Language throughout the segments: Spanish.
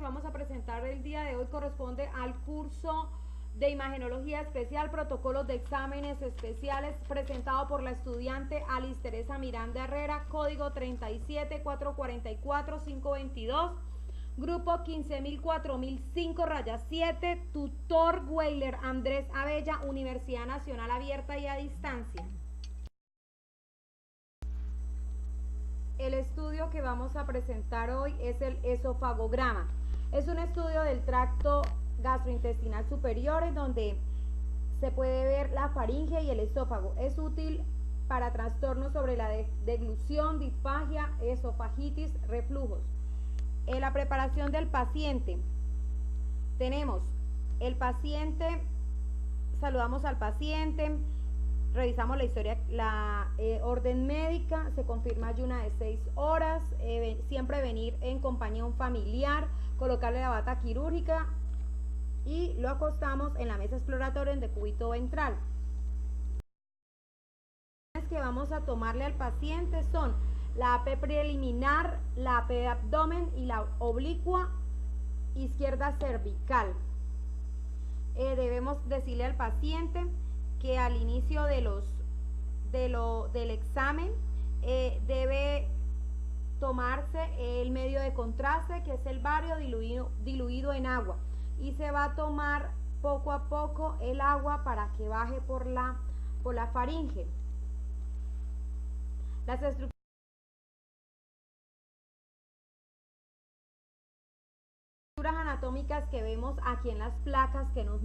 vamos a presentar el día de hoy corresponde al curso de Imagenología Especial, Protocolos de Exámenes Especiales, presentado por la estudiante Alice Teresa Miranda Herrera, código 37444-522, grupo 15004-7, tutor Weiler Andrés Abella, Universidad Nacional Abierta y a Distancia. El estudio que vamos a presentar hoy es el esofagograma. Es un estudio del tracto gastrointestinal superior en donde se puede ver la faringe y el esófago. Es útil para trastornos sobre la deglución, disfagia, esofagitis, reflujos. En la preparación del paciente, tenemos el paciente, saludamos al paciente, revisamos la historia, la orden médica, se confirma ayuna de 6 horas, siempre venir en compañía de un familiar, colocarle la bata quirúrgica y lo acostamos en la mesa exploratoria en decúbito ventral. Las que vamos a tomarle al paciente son la AP preliminar, la AP de abdomen y la oblicua izquierda cervical. Debemos decirle al paciente que al inicio del examen debe tomarse el medio de contraste, que es el bario diluido en agua, y se va a tomar poco a poco el agua para que baje por la faringe. Las estructuras anatómicas que vemos aquí en las placas que nos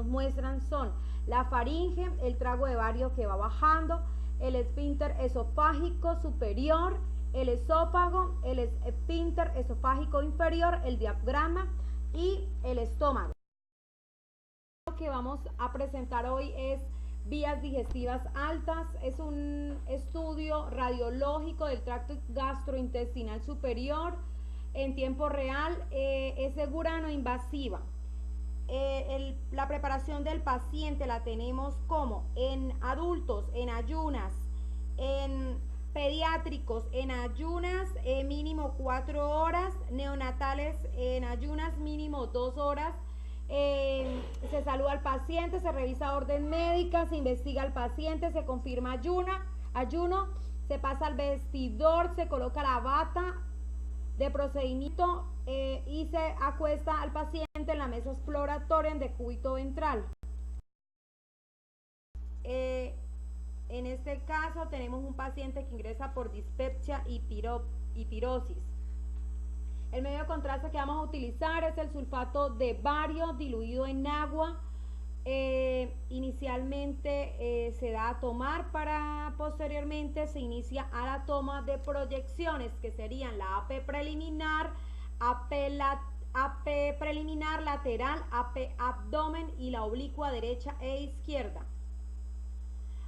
muestran son la faringe, el trago de bario que va bajando, el esfínter esofágico superior, el esófago, el esfínter esofágico inferior, el diafragma y el estómago. Lo que vamos a presentar hoy es vías digestivas altas. Es un estudio radiológico del tracto gastrointestinal superior en tiempo real, es segura, no invasiva. La preparación del paciente la tenemos como en adultos, en ayunas, en pediátricos, en ayunas mínimo 4 horas, neonatales en ayunas mínimo 2 horas. Se saluda al paciente, se revisa orden médica, se investiga al paciente, se confirma ayuno, se pasa al vestidor, se coloca la bata de procedimiento y se acuesta al paciente en la mesa exploratoria en decúbito ventral. En este caso tenemos un paciente que ingresa por dispepsia y pirosis. El medio de contraste que vamos a utilizar es el sulfato de bario diluido en agua. Inicialmente se da a tomar, para posteriormente se inicia a la toma de proyecciones, que serían la AP preliminar, AP preliminar lateral, AP abdomen y la oblicua derecha e izquierda.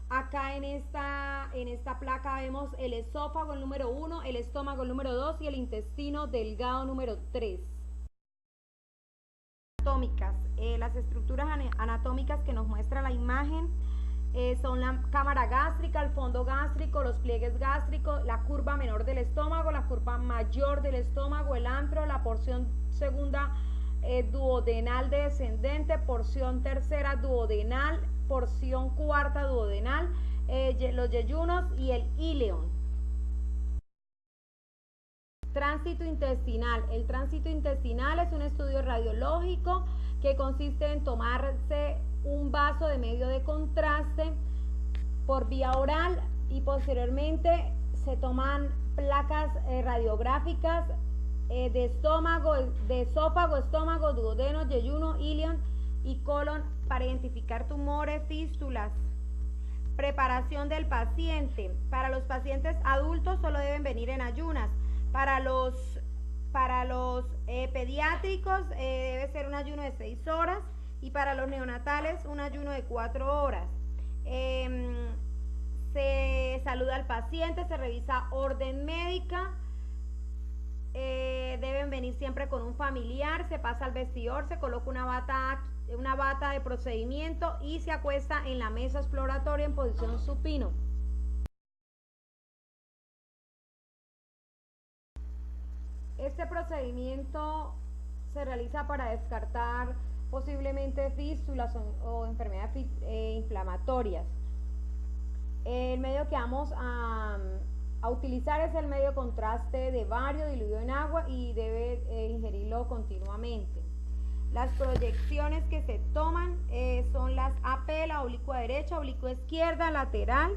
Acá en esta placa vemos el esófago, el número 1, el estómago, el número 2 y el intestino delgado, número 3. Anatómicas. Las estructuras anatómicas que nos muestra la imagen son la cámara gástrica, el fondo gástrico, los pliegues gástricos, la curva menor del estómago, la curva mayor del estómago, el antro, la porción segunda duodenal descendente, porción tercera duodenal, porción cuarta duodenal, los yeyunos y el íleon. Tránsito intestinal. El tránsito intestinal es un estudio radiológico que consiste en tomarse un vaso de medio de contraste por vía oral y posteriormente se toman placas radiográficas de esófago, estómago, duodeno, yeyuno, íleon y colon para identificar tumores, fístulas. Preparación del paciente. Para los pacientes adultos solo deben venir en ayunas. Para los pediátricos debe ser un ayuno de 6 horas y para los neonatales un ayuno de 4 horas. Se saluda al paciente, se revisa orden médica, deben venir siempre con un familiar, se pasa al vestidor, se coloca una bata de procedimiento y se acuesta en la mesa exploratoria en posición supino. Este procedimiento se realiza para descartar posiblemente fístulas o enfermedades inflamatorias. El medio que vamos a utilizar es el medio de contraste de bario diluido en agua y debe ingerirlo continuamente. Las proyecciones que se toman son las AP, la oblicua derecha, oblicua izquierda, lateral,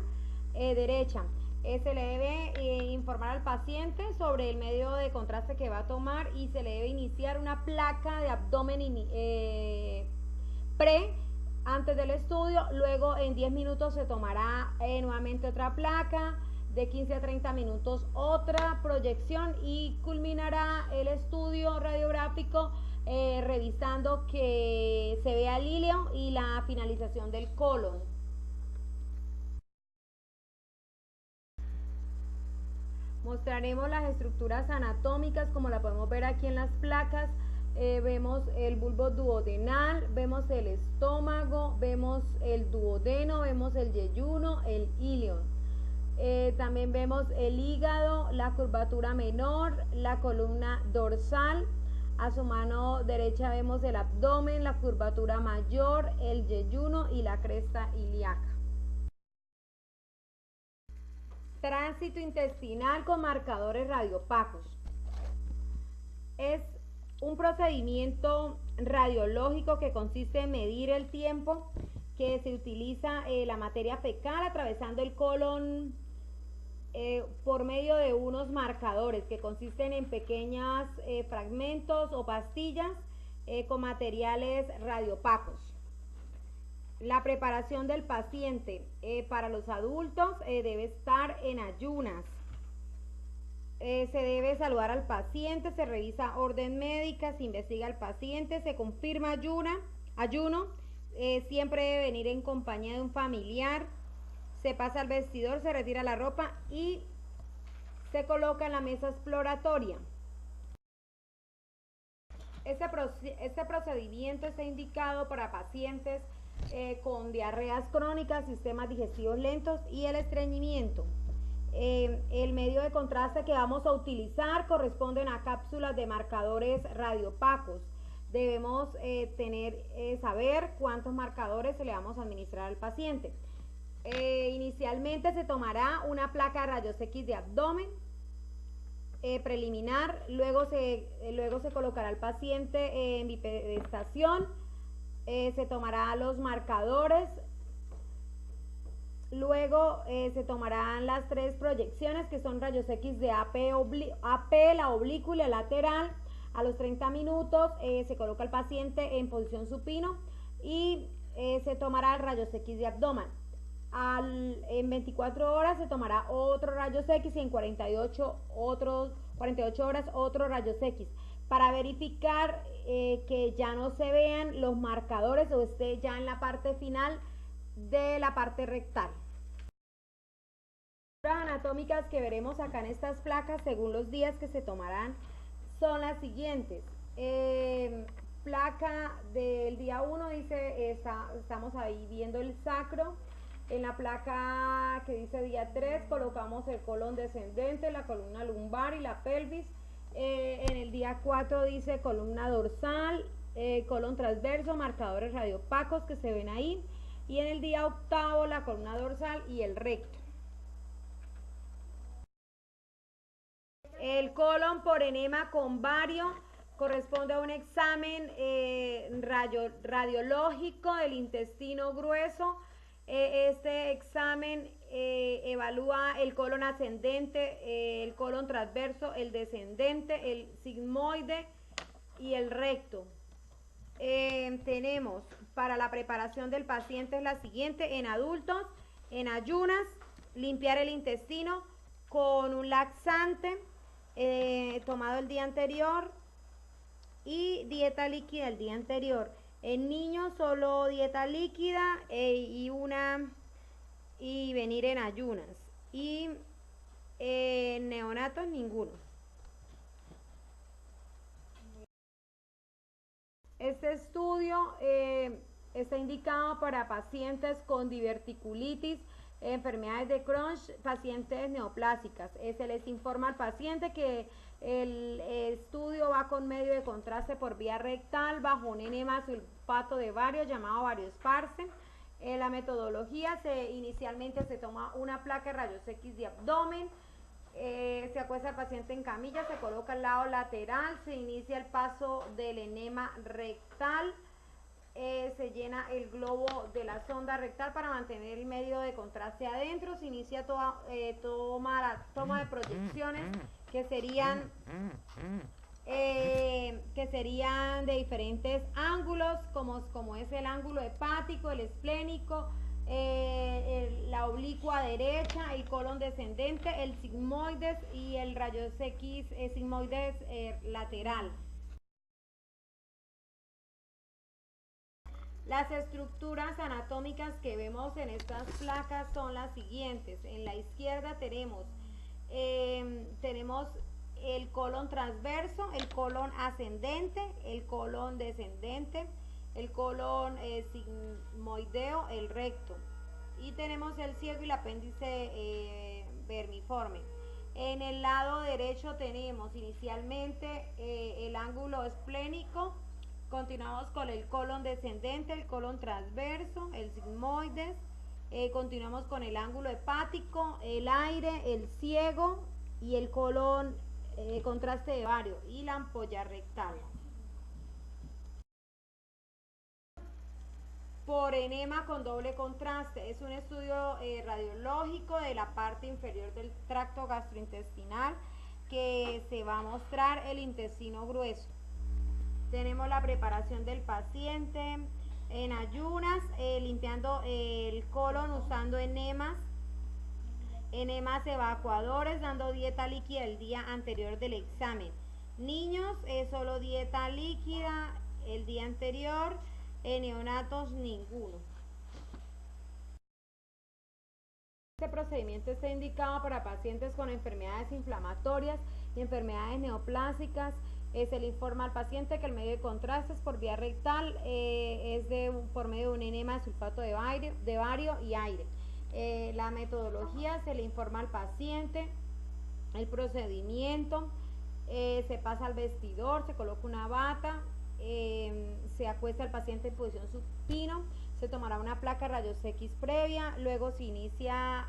derecha. Se le debe informar al paciente sobre el medio de contraste que va a tomar y se le debe iniciar una placa de abdomen pre antes del estudio. Luego en 10 minutos se tomará nuevamente otra placa, de 15 a 30 minutos otra proyección y culminará el estudio radiográfico revisando que se vea el íleo y la finalización del colon. Mostraremos las estructuras anatómicas como la podemos ver aquí en las placas. Vemos el bulbo duodenal, vemos el estómago, vemos el duodeno, vemos el yeyuno, el ilion. También vemos el hígado, la curvatura menor, la columna dorsal. A su mano derecha vemos el abdomen, la curvatura mayor, el yeyuno y la cresta ilíaca. Tránsito intestinal con marcadores radiopacos. Es un procedimiento radiológico que consiste en medir el tiempo que se utiliza la materia fecal atravesando el colon por medio de unos marcadores que consisten en pequeños fragmentos o pastillas con materiales radiopacos. La preparación del paciente para los adultos debe estar en ayunas. Se debe saludar al paciente, se revisa orden médica, se investiga al paciente, se confirma ayuno, siempre debe venir en compañía de un familiar, se pasa al vestidor, se retira la ropa y se coloca en la mesa exploratoria. Este procedimiento está indicado para pacientes con diarreas crónicas, sistemas digestivos lentos y el estreñimiento. El medio de contraste que vamos a utilizar corresponden a cápsulas de marcadores radiopacos. Debemos saber cuántos marcadores se le vamos a administrar al paciente. Inicialmente se tomará una placa de rayos X de abdomen preliminar, luego se colocará al paciente en bipedestación, se tomará los marcadores, luego se tomarán las 3 proyecciones que son rayos X de AP, la oblicua y la lateral. A los 30 minutos se coloca al paciente en posición supino y se tomará rayos X de abdomen. En 24 horas se tomará otro rayos X y en 48 horas otro rayos X para verificar que ya no se vean los marcadores o esté ya en la parte final de la parte rectal. Las anatómicas que veremos acá en estas placas según los días que se tomarán son las siguientes. Placa del día 1 dice, estamos ahí viendo el sacro. En la placa que dice día 3 colocamos el colon descendente, la columna lumbar y la pelvis. En el día 4 dice columna dorsal, colon transverso, marcadores radiopacos que se ven ahí. Y en el día 8 la columna dorsal y el recto. El colon por enema con bario corresponde a un examen radiológico del intestino grueso. Este examen evalúa el colon ascendente, el colon transverso, el descendente, el sigmoide y el recto. Tenemos para la preparación del paciente es la siguiente: en adultos, en ayunas, limpiar el intestino con un laxante tomado el día anterior y dieta líquida el día anterior. En niños solo dieta líquida y venir en ayunas. Y en neonatos ninguno. Este estudio está indicado para pacientes con diverticulitis, enfermedades de Crohn, pacientes neoplásicas. Se les informa al paciente que el estudio va va con medio de contraste por vía rectal bajo un enema sulfato de bario llamado variosparsen. La metodología, inicialmente se toma una placa de rayos X de abdomen, se acuesta el paciente en camilla, se coloca al lado lateral, se inicia el paso del enema rectal, se llena el globo de la sonda rectal para mantener el medio de contraste adentro, se inicia toma de proyecciones que serían de diferentes ángulos, como es el ángulo hepático, el esplénico, la oblicua derecha, el colon descendente, el sigmoides y el rayos X sigmoides lateral. Las estructuras anatómicas que vemos en estas placas son las siguientes. En la izquierda tenemos el colon transverso, el colon ascendente, el colon descendente, el colon sigmoideo, el recto. Y tenemos el ciego y el apéndice vermiforme. En el lado derecho tenemos inicialmente el ángulo esplénico. Continuamos con el colon descendente, el colon transverso, el sigmoides. Continuamos con el ángulo hepático, el aire, el ciego y el colon contraste de bario y la ampolla rectal. Por enema con doble contraste, es un estudio radiológico de la parte inferior del tracto gastrointestinal que se va a mostrar el intestino grueso. Tenemos la preparación del paciente en ayunas, limpiando el colon usando enemas evacuadores, dando dieta líquida el día anterior del examen. Niños, solo dieta líquida el día anterior, neonatos ninguno. Este procedimiento está indicado para pacientes con enfermedades inflamatorias y enfermedades neoplásicas. Se le informa al paciente que el medio de contrastes por vía rectal por medio de un enema de sulfato de bario y aire. La metodología, se le informa al paciente el procedimiento, se pasa al vestidor, se coloca una bata, se acuesta el paciente en posición supino, se tomará una placa de rayos X previa, luego se inicia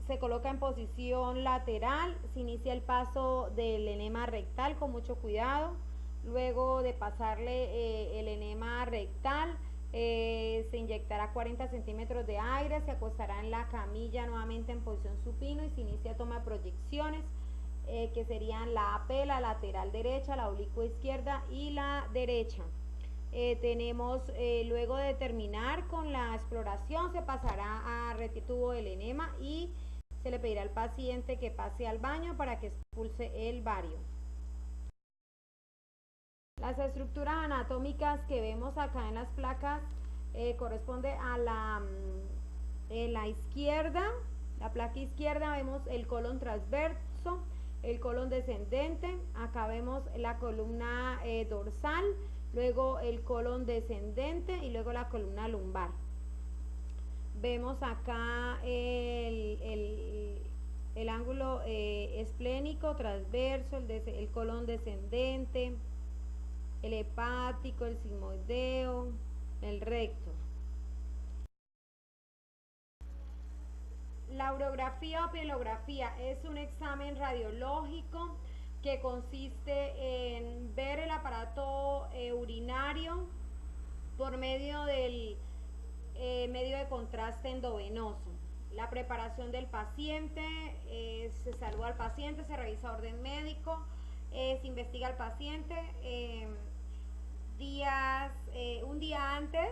se coloca en posición lateral, se inicia el paso del enema rectal con mucho cuidado. Luego de pasarle el enema rectal, se inyectará 40 centímetros de aire, se acostará en la camilla nuevamente en posición supino y se inicia toma de proyecciones, que serían la AP, la lateral derecha, la oblicua izquierda y la derecha. Luego de terminar con la exploración, se pasará a retirar el tubo del enema y se le pedirá al paciente que pase al baño para que expulse el bario. Las estructuras anatómicas que vemos acá en las placas corresponde a la izquierda, la placa izquierda vemos el colon transverso, el colon descendente, acá vemos la columna dorsal, luego el colon descendente y luego la columna lumbar. Vemos acá el ángulo esplénico, transverso, el colon descendente, el hepático, el sigmoideo, el recto. La urografía o pielografía es un examen radiológico que consiste en ver el aparato urinario por medio del medio de contraste endovenoso. La preparación del paciente, se saluda al paciente, se revisa orden médico, se investiga al paciente. Un día antes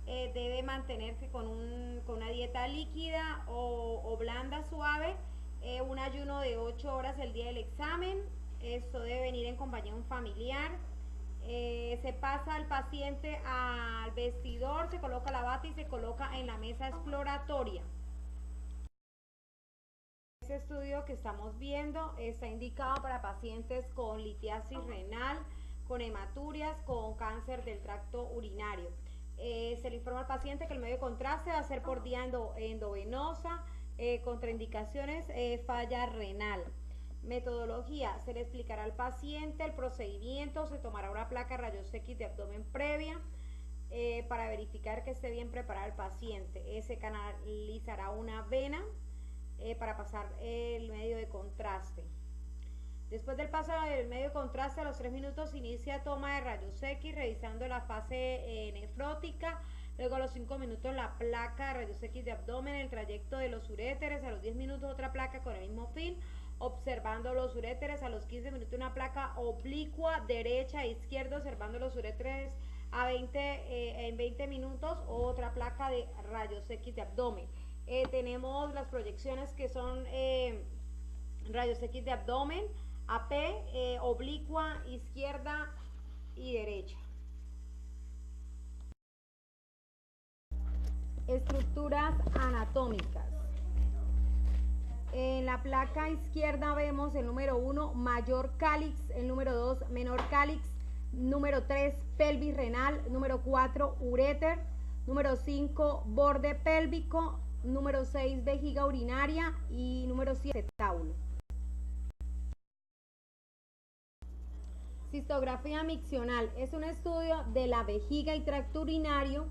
debe mantenerse con una dieta líquida o blanda suave, un ayuno de 8 horas el día del examen. Esto debe venir en compañía de un familiar. Se pasa al paciente al vestidor, se coloca la bata y se coloca en la mesa exploratoria. Este estudio que estamos viendo está indicado para pacientes con litiasis renal, con hematurias, con cáncer del tracto urinario. Se le informa al paciente que el medio de contraste va a ser por vía endovenosa, contraindicaciones, falla renal. Metodología: se le explicará al paciente el procedimiento, se tomará una placa de rayos X de abdomen previa para verificar que esté bien preparado el paciente. Se canalizará una vena para pasar el medio de contraste. Después del paso del medio de contraste, a los 3 minutos inicia toma de rayos X revisando la fase nefrótica. Luego a los 5 minutos la placa de rayos X de abdomen, el trayecto de los uréteres. A los 10 minutos otra placa con el mismo fin, observando los uréteres. A los 15 minutos una placa oblicua derecha e izquierda, observando los uréteres. En 20 minutos otra placa de rayos X de abdomen. Tenemos las proyecciones que son rayos X de abdomen, AP, oblicua, izquierda y derecha. Estructuras anatómicas. En la placa izquierda vemos el número 1, mayor cáliz, el número 2, menor cáliz, número 3, pelvis renal, número 4, uréter, número 5, borde pélvico, número 6, vejiga urinaria y número 7, tábulo. Cistografía miccional es un estudio de la vejiga y tracto urinario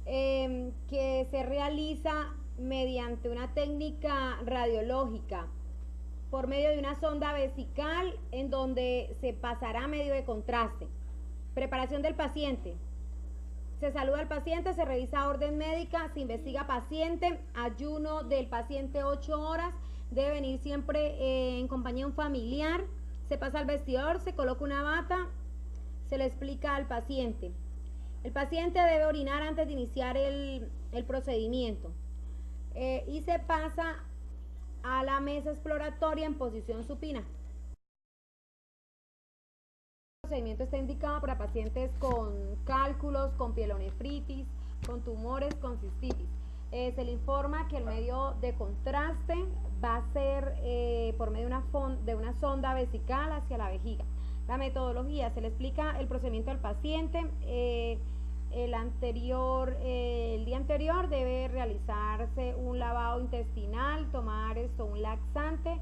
que se realiza mediante una técnica radiológica por medio de una sonda vesical en donde se pasará medio de contraste. Preparación del paciente. Se saluda al paciente, se revisa orden médica, se investiga paciente, ayuno del paciente 8 horas, debe venir siempre en compañía de un familiar, se pasa al vestidor, se coloca una bata, se le explica al paciente. El paciente debe orinar antes de iniciar el procedimiento y se pasa a la mesa exploratoria en posición supina. El procedimiento está indicado para pacientes con cálculos, con pielonefritis, con tumores, con cistitis. Se le informa que el medio de contraste va a ser por medio de una sonda vesical hacia la vejiga. La metodología: se le explica el procedimiento al paciente. El día anterior debe realizarse un lavado intestinal, tomar un laxante,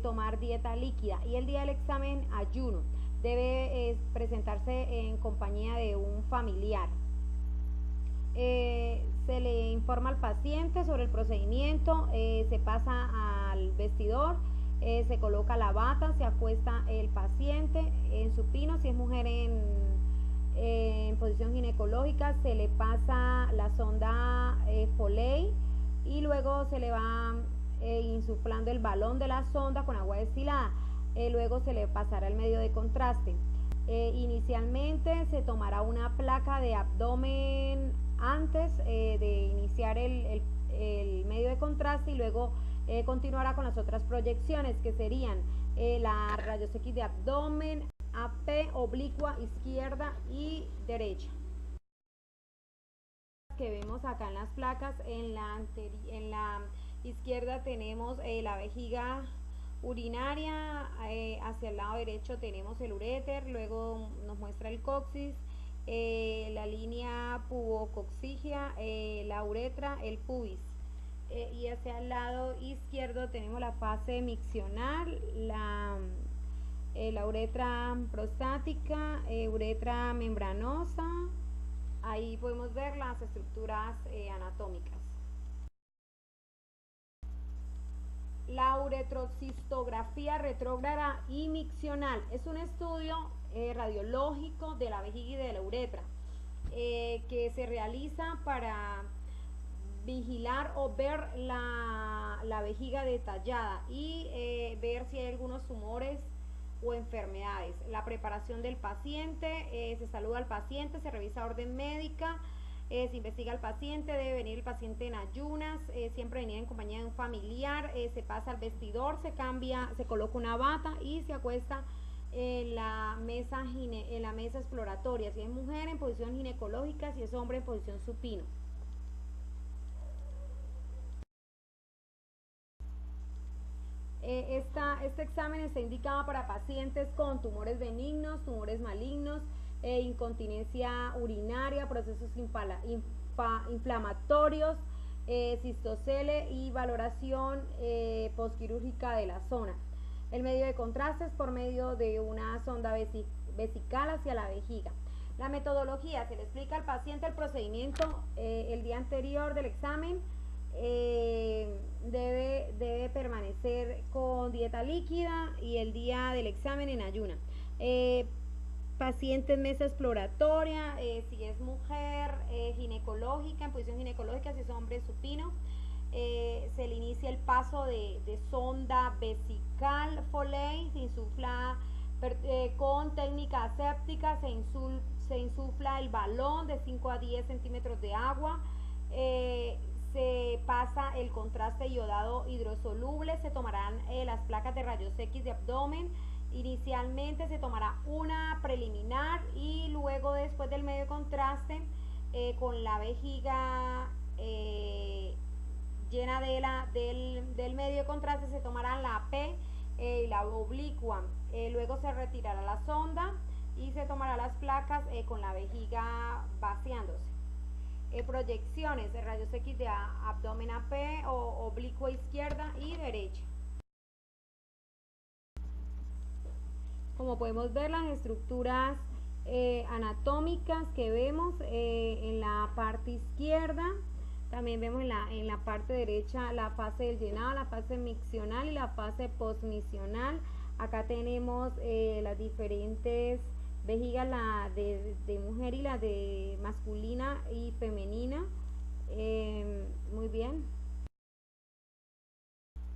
tomar dieta líquida, y el día del examen ayuno. Debe presentarse en compañía de un familiar. Se le informa al paciente sobre el procedimiento, se pasa al vestidor, se coloca la bata, se acuesta el paciente en supino, si es mujer en posición ginecológica, se le pasa la sonda Foley y luego se le va insuflando el balón de la sonda con agua destilada. Luego se le pasará el medio de contraste. Inicialmente se tomará una placa de abdomen antes de iniciar el medio de contraste, y luego continuará con las otras proyecciones, que serían la rayos X de abdomen, AP, oblicua, izquierda y derecha. Que vemos acá en las placas, en la izquierda tenemos la vejiga urinaria, hacia el lado derecho tenemos el uréter, luego nos muestra el coxis, la línea pubocoxígea, la uretra, el pubis, y hacia el lado izquierdo tenemos la fase miccional, la uretra prostática, uretra membranosa. Ahí podemos ver las estructuras anatómicas. La uretrocistografía retrógrada y miccional es un estudio radiológico de la vejiga y de la uretra que se realiza para vigilar o ver la vejiga detallada y ver si hay algunos tumores o enfermedades. La preparación del paciente: se saluda al paciente, se revisa orden médica, se investiga al paciente, debe venir el paciente en ayunas, siempre venir en compañía de un familiar, se pasa al vestidor, se cambia, se coloca una bata y se acuesta en la mesa exploratoria, si es mujer en posición ginecológica, si es hombre en posición supino. Este examen está indicado para pacientes con tumores benignos, tumores malignos, incontinencia urinaria, procesos inflamatorios, cistocele y valoración posquirúrgica de la zona. El medio de contraste es por medio de una sonda vesical hacia la vejiga. La metodología: se le explica al paciente el procedimiento el día anterior del examen. Debe permanecer con dieta líquida y el día del examen en ayuna. Paciente en mesa exploratoria, si es mujer, ginecológica, en posición ginecológica, si es hombre, supino. Se le inicia el paso de sonda vesical Foley, se insufla con técnica aséptica, se insufla el balón de 5 a 10 centímetros de agua, se pasa el contraste iodado hidrosoluble, se tomarán las placas de rayos X de abdomen. Inicialmente se tomará una preliminar y luego, después del medio de contraste, con la vejiga llena del medio de contraste, se tomará la P y la oblicua. Luego se retirará la sonda y se tomará las placas con la vejiga vaciándose. Proyecciones de rayos X de abdomen AP o oblicua izquierda y derecha. Como podemos ver, las estructuras anatómicas que vemos en la parte izquierda, también vemos en la parte derecha la fase del llenado, la fase miccional y la fase postmiccional. Acá tenemos las diferentes vejigas, la de mujer y la de masculina y femenina. Muy bien.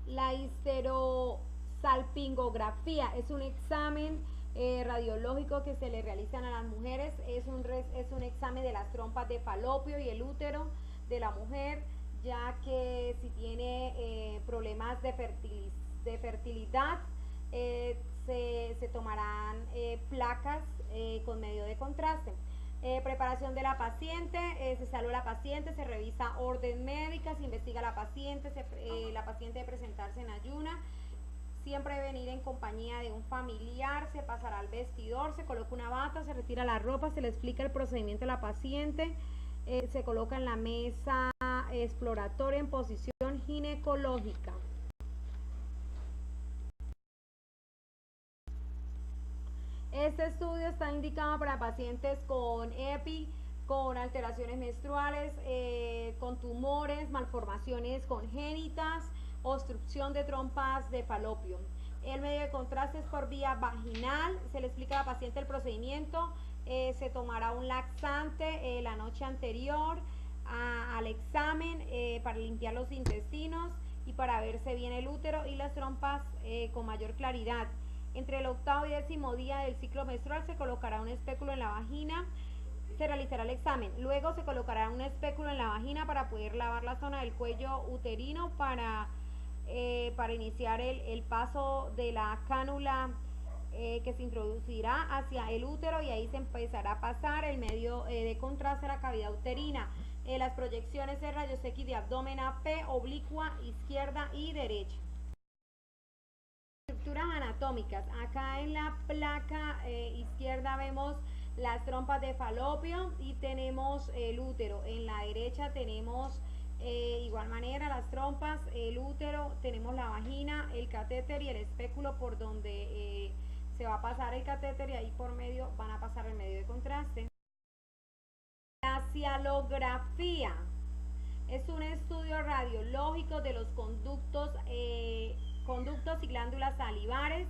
La histerosalpingografía es un examen radiológico que se le realizan a las mujeres. Es un examen de las trompas de falopio y el útero de la mujer, ya que si tiene problemas de fertilidad, se tomarán placas con medio de contraste. Preparación de la paciente: se salva a la paciente, se revisa orden médica, se investiga a la paciente, la paciente debe presentarse en ayuna, siempre debe venir en compañía de un familiar, se pasará al vestidor, se coloca una bata, se retira la ropa, se le explica el procedimiento a la paciente, se coloca en la mesa exploratoria en posición ginecológica. Este estudio está indicado para pacientes con EPI, con alteraciones menstruales, con tumores, malformaciones congénitas, obstrucción de trompas de falopio. El medio de contraste es por vía vaginal. Se le explica a la paciente el procedimiento. Se tomará un laxante la noche anterior al examen para limpiar los intestinos y para verse bien el útero y las trompas con mayor claridad. Entre el 8º y 10º día del ciclo menstrual se colocará un espéculo en la vagina, se realizará el examen. Luego se colocará un espéculo en la vagina para poder lavar la zona del cuello uterino para iniciar el paso de la cánula que se introducirá hacia el útero, y ahí se empezará a pasar el medio de contraste a la cavidad uterina. Las proyecciones de rayos X de abdomen AP, oblicua izquierda y derecha. Estructuras anatómicas. Acá en la placa izquierda vemos las trompas de falopio y tenemos el útero. En la derecha tenemos igual manera las trompas, el útero, tenemos la vagina, el catéter y el espéculo por donde se va a pasar el catéter, y ahí por medio van a pasar el medio de contraste. La cialografía es un estudio radiológico de los conductos y glándulas salivares.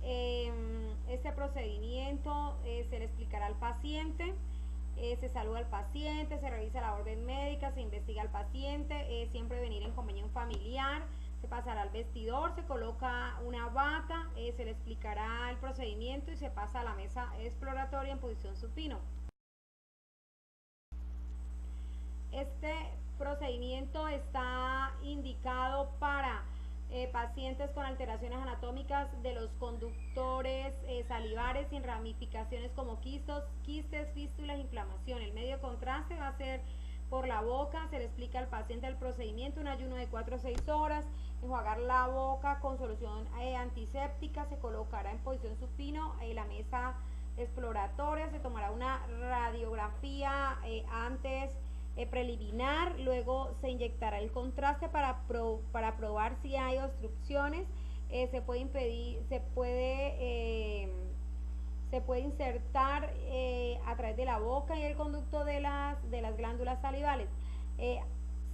Este procedimiento se le explicará al paciente, se saluda al paciente, se revisa la orden médica, se investiga al paciente, siempre venir en compañía de un familiar, se pasará al vestidor, se coloca una bata, se le explicará el procedimiento y se pasa a la mesa exploratoria en posición supino. Este procedimiento está indicado para pacientes con alteraciones anatómicas de los conductores salivares sin ramificaciones como quistes, fístulas, inflamación. El medio de contraste va a ser por la boca. Se le explica al paciente el procedimiento: un ayuno de 4 a 6 horas, enjuagar la boca con solución antiséptica, se colocará en posición supino la mesa exploratoria, se tomará una radiografía antes preliminar, luego se inyectará el contraste para probar si hay obstrucciones. se puede insertar a través de la boca y el conducto de las glándulas salivales.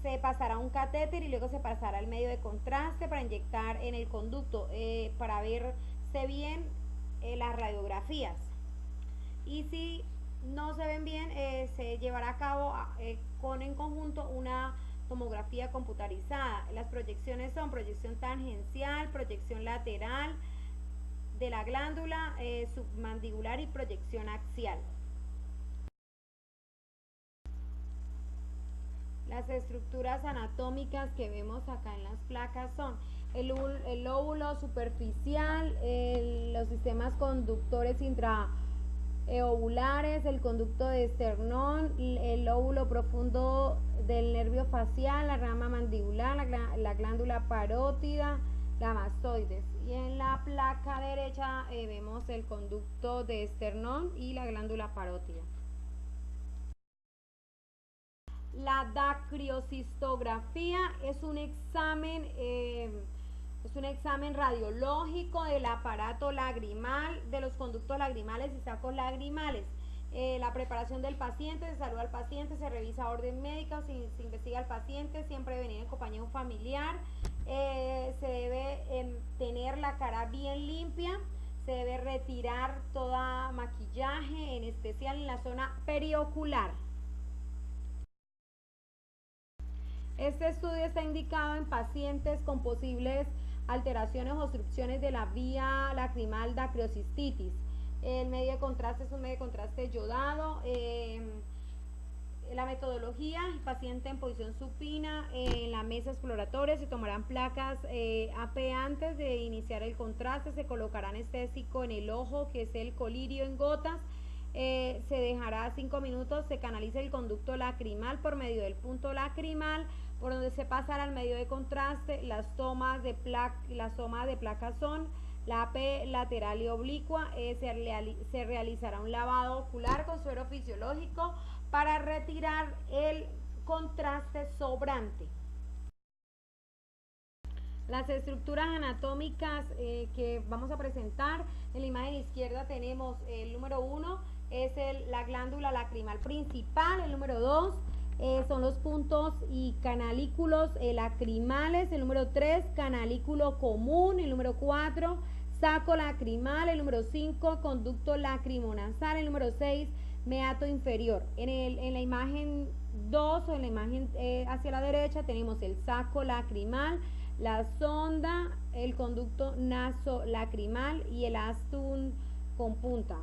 Se pasará un catéter y luego se pasará al medio de contraste para inyectar en el conducto para verse bien las radiografías. Y si no se ven bien, se llevará a cabo en conjunto una tomografía computarizada. Las proyecciones son proyección tangencial, proyección lateral de la glándula submandibular y proyección axial. Las estructuras anatómicas que vemos acá en las placas son el lóbulo superficial, los sistemas conductores intraovulares, el conducto de esternón, el lóbulo profundo del nervio facial, la rama mandibular, la glándula parótida, la mastoides. Y en la placa derecha vemos el conducto de esternón y la glándula parótida. La dacriocistografía es un examen radiológico del aparato lagrimal, de los conductos lagrimales y sacos lagrimales. La preparación del paciente, se saluda al paciente, se revisa orden médica, se investiga al paciente, siempre debe venir en compañía de un familiar. Se debe tener la cara bien limpia, se debe retirar toda maquillaje, en especial en la zona periocular. Este estudio está indicado en pacientes con posibles alteraciones o obstrucciones de la vía lacrimal dacriocistitis. El medio de contraste es un medio de contraste yodado. La metodología, el paciente en posición supina, en la mesa exploratoria se tomarán placas AP antes de iniciar el contraste, se colocará anestésico en el ojo, que es el colirio en gotas. Se dejará 5 minutos, se canaliza el conducto lacrimal por medio del punto lacrimal, por donde se pasará al medio de contraste. Las tomas de placas son la AP lateral y oblicua. Se realizará un lavado ocular con suero fisiológico para retirar el contraste sobrante. Las estructuras anatómicas que vamos a presentar, en la imagen izquierda tenemos el número 1, es la glándula lacrimal principal. El número 2 son los puntos y canalículos lacrimales. El número 3, canalículo común. El número 4, saco lacrimal. El número 5, conducto lacrimonasal. El número 6, meato inferior. En la imagen 2 o en la imagen hacia la derecha tenemos el saco lacrimal, la sonda, el conducto nasolacrimal y el astum con punta.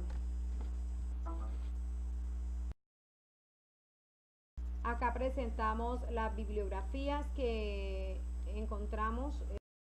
Acá presentamos las bibliografías que encontramos